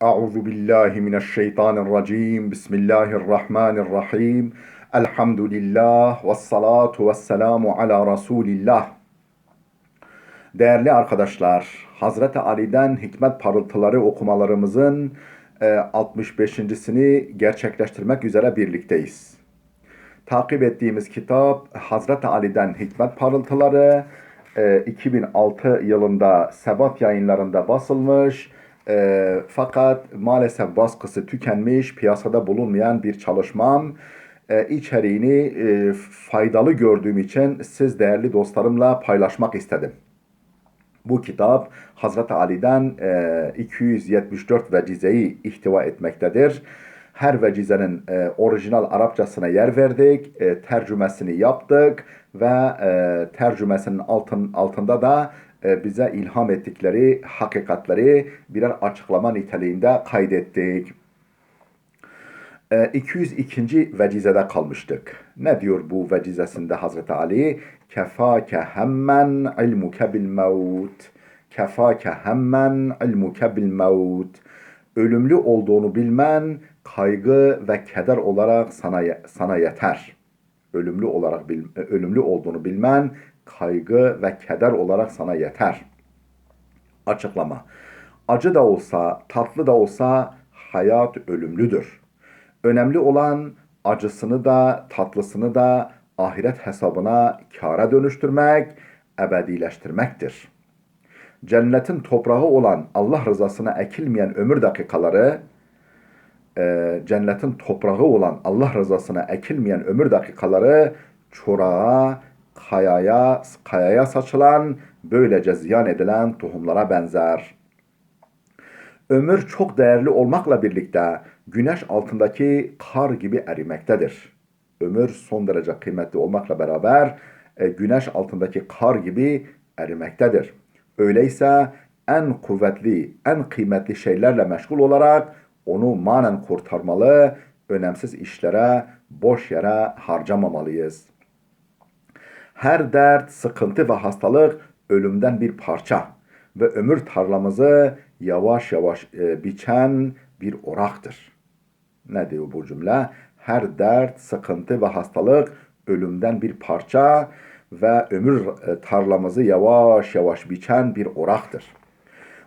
Euzu billahi mineşşeytanirracim. Bismillahirrahmanirrahim. Elhamdülillah ve salatu ve selamu ala Resulillah. Değerli arkadaşlar, Hazreti Ali'den hikmet parıltıları okumalarımızın 65.sini gerçekleştirmek üzere birlikteyiz. Takip ettiğimiz kitap Hazreti Ali'den hikmet parıltıları 2006 yılında Sebat yayınlarında basılmış. Fakat maalesef baskısı tükenmiş, piyasada bulunmayan bir çalışmam. İçeriğini faydalı gördüğüm için siz değerli dostlarımla paylaşmak istedim. Bu kitap Hazreti Ali'den 274 vecizeyi ihtiva etmektedir. Her vecizenin orijinal Arapçasına yer verdik, tercümesini yaptık ve tercümesinin altında da bize ilham ettikleri hakikatleri birer açıklama niteliğinde kaydettik. 202. vecizede kalmıştık. Ne diyor bu vecizesinde Hazreti Ali? Kefâke hemmen ilmuke bil mevt. Kefâke hemmen ilmuke bil mevt. Ölümlü olduğunu bilmen kaygı ve keder olarak sana yeter. Ölümlü olduğunu bilmen kaygı ve keder olarak sana yeter. Açıklama. Acı da olsa, tatlı da olsa hayat ölümlüdür. Önemli olan acısını da tatlısını da ahiret hesabına kâra dönüştürmek, ebedileştirmektir. Cennetin toprağı olan Allah rızasına ekilmeyen ömür dakikaları, cennetin toprağı olan Allah rızasına ekilmeyen ömür dakikaları çorağa, kayaya saçılan, böylece ziyan edilen tohumlara benzer. Ömür çok değerli olmakla birlikte güneş altındaki kar gibi erimektedir. Ömür son derece kıymetli olmakla beraber güneş altındaki kar gibi erimektedir. Öyleyse en kuvvetli, en kıymetli şeylerle meşgul olarak onu manen kurtarmalı, önemsiz işlere, boş yere harcamamalıyız. Her dert, sıkıntı ve hastalık ölümden bir parça ve ömür tarlamızı yavaş yavaş biçen bir oraktır. Ne diyor bu cümle? Her dert, sıkıntı ve hastalık ölümden bir parça ve ömür tarlamızı yavaş yavaş biçen bir oraktır.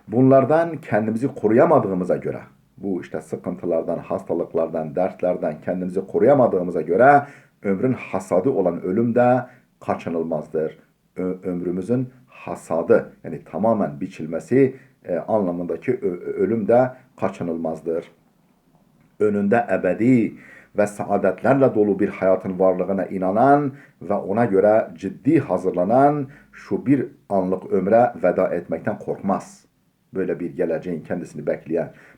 Bunlardan kendimizi koruyamadığımıza göre, bu işte sıkıntılardan, hastalıklardan, dertlerden kendimizi koruyamadığımıza göre ömrün hasadı olan ölüm de kaçınılmazdır. Ömrümüzün hasadı, yani tamamen biçilmesi anlamındaki ölüm de kaçınılmazdır. Önünde ebedi ve saadetlerle dolu bir hayatın varlığına inanan ve ona göre ciddi hazırlanan şu bir anlık ömre veda etmekten korkmaz. Böyle bir geleceğin kendisini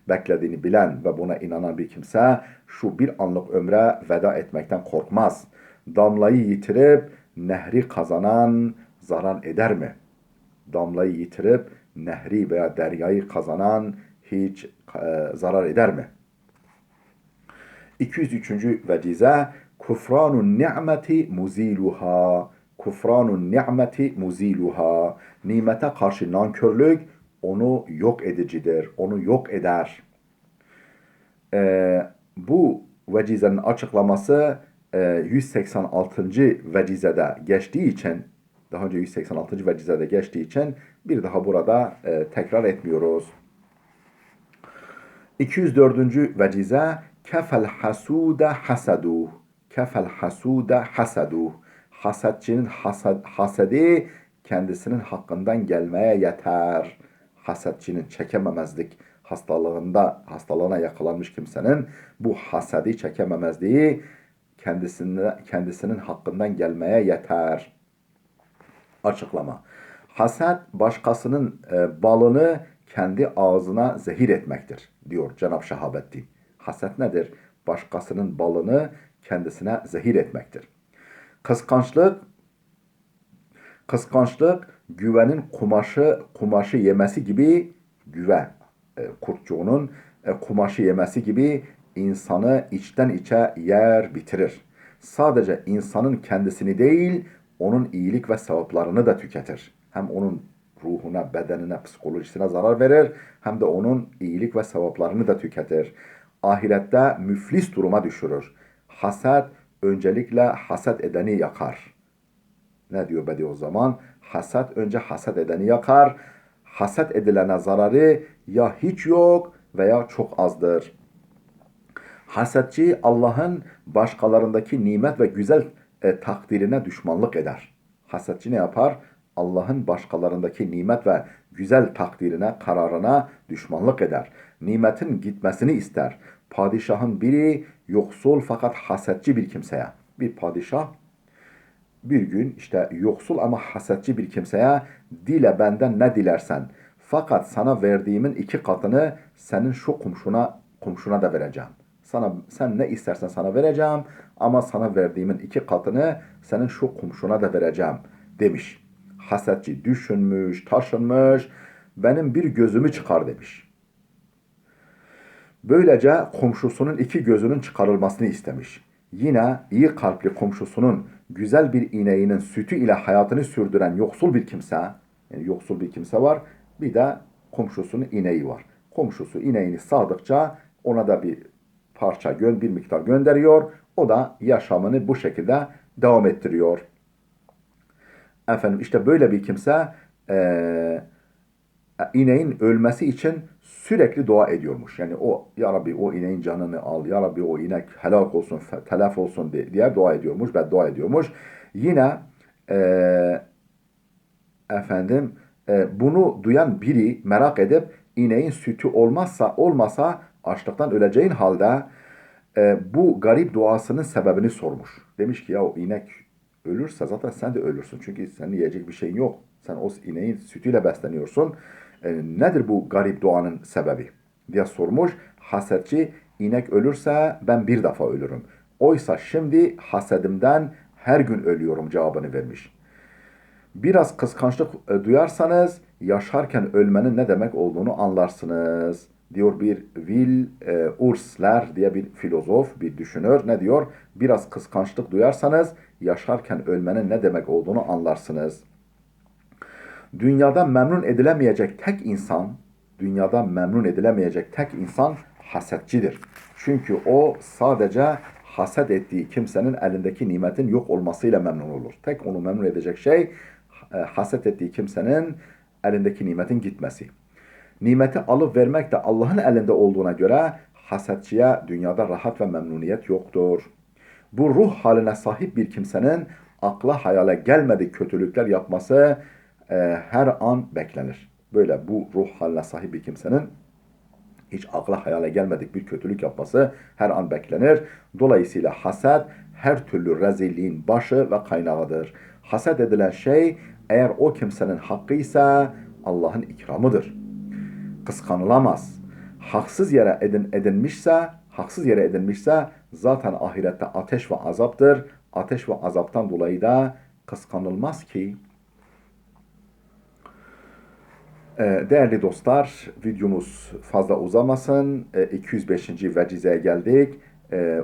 beklediğini bilen ve buna inanan bir kimse şu bir anlık ömre veda etmekten korkmaz. Damlayı yitirip nehri kazanan zarar eder mi? Damlayı yitirip nehri veya deryayı kazanan hiç zarar eder mi? 203. vecize kufranun ni'meti muziluha. Kufranun ni'meti muziluha. Nimete karşı nankörlük onu yok edicidir. Onu yok eder. Bu vecizenin açıklaması 186. vecizede geçtiği için, daha önce 186. vecizede geçtiği için bir daha burada tekrar etmiyoruz. 204. vecize kefel hasude haseduh. Kefel hasude haseduh. Hasetçinin hasedi kendisinin hakkından gelmeye yeter. Hasetçinin çekememezlik hastalığına yakalanmış kimsenin bu hasedi çekememezliği kendisinin hakkından gelmeye yeter. Açıklama. Haset başkasının balını kendi ağzına zehir etmektir, diyor Cenab-ı Şahabettin. Haset nedir? Başkasının balını kendisine zehir etmektir. Kıskançlık güvenin kumaşı yemesi gibi, kurtçuğunun kumaşı yemesi gibi insanı içten içe yer bitirir. Sadece insanın kendisini değil, onun iyilik ve sevaplarını da tüketir. Hem onun ruhuna, bedenine, psikolojisine zarar verir, hem de onun iyilik ve sevaplarını da tüketir. Ahirette müflis duruma düşürür. Haset öncelikle haset edeni yakar. Ne diyor Bediüzzaman? Haset önce haset edeni yakar. Haset edilene zararı ya hiç yok veya çok azdır. Hasetçi Allah'ın başkalarındaki nimet ve güzel takdirine düşmanlık eder. Hasetçi ne yapar? Allah'ın başkalarındaki nimet ve güzel takdirine, kararına düşmanlık eder. Nimetin gitmesini ister. Padişahın biri yoksul fakat hasetçi bir kimseye. Bir padişah bir gün işte yoksul ama hasetçi bir kimseye dile benden ne dilersen fakat sana verdiğimin 2 katını senin şu komşuna da vereceğim. Sen ne istersen sana vereceğim ama sana verdiğimin 2 katını senin şu komşuna da vereceğim demiş. Hasetçi düşünmüş, taşınmış, benim bir gözümü çıkar demiş. Böylece komşusunun 2 gözünün çıkarılmasını istemiş. Yine iyi kalpli komşusunun güzel bir ineğinin sütü ile hayatını sürdüren yoksul bir kimse, yani yoksul bir kimse var, bir de komşusunun ineği var. Komşusu ineğini sağdıkça ona da bir parça, bir miktar gönderiyor. O da yaşamını bu şekilde devam ettiriyor. Efendim işte böyle bir kimse ineğin ölmesi için sürekli dua ediyormuş. Yani o ya Rabbi o ineğin canını al, ya Rabbi o inek helak olsun, telef olsun diye dua ediyormuş, beddua ediyormuş. Yine e, efendim bunu duyan biri merak edip ineğin sütü olmasa açlıktan öleceğin halde bu garip duasının sebebini sormuş. Demiş ki ya o inek ölürse zaten sen de ölürsün. Çünkü senin yiyecek bir şeyin yok. Sen o ineğin sütüyle besleniyorsun. Nedir bu garip duanın sebebi diye sormuş. Hasetçi inek ölürse ben bir defa ölürüm. Oysa şimdi hasedimden her gün ölüyorum cevabını vermiş. Biraz kıskançlık duyarsanız yaşarken ölmenin ne demek olduğunu anlarsınız. Diyor bir Ursler diye bir filozof, bir düşünür. Ne diyor? Biraz kıskançlık duyarsanız yaşarken ölmenin ne demek olduğunu anlarsınız. Dünyada memnun edilemeyecek tek insan, dünyada memnun edilemeyecek tek insan hasetçidir. Çünkü o sadece haset ettiği kimsenin elindeki nimetin yok olmasıyla memnun olur. Tek onu memnun edecek şey haset ettiği kimsenin elindeki nimetin gitmesi. Nimeti alıp vermek de Allah'ın elinde olduğuna göre hasetçiye dünyada rahat ve memnuniyet yoktur. Bu ruh haline sahip bir kimsenin akla hayale gelmedik kötülükler yapması her an beklenir. Böyle bu ruh haline sahip bir kimsenin hiç akla hayale gelmedik bir kötülük yapması her an beklenir. Dolayısıyla haset her türlü rezilliğin başı ve kaynağıdır. Haset edilen şey eğer o kimsenin hakkıysa Allah'ın ikramıdır. Kıskanılamaz. Haksız yere edinmişse zaten ahirette ateş ve azaptır. Ateş ve azaptan dolayı da kıskanılmaz ki. Değerli dostlar, videomuz fazla uzamasın. 205. vecizeye geldik.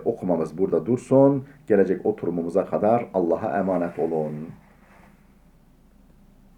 Okumamız burada dursun. Gelecek oturumumuza kadar Allah'a emanet olun.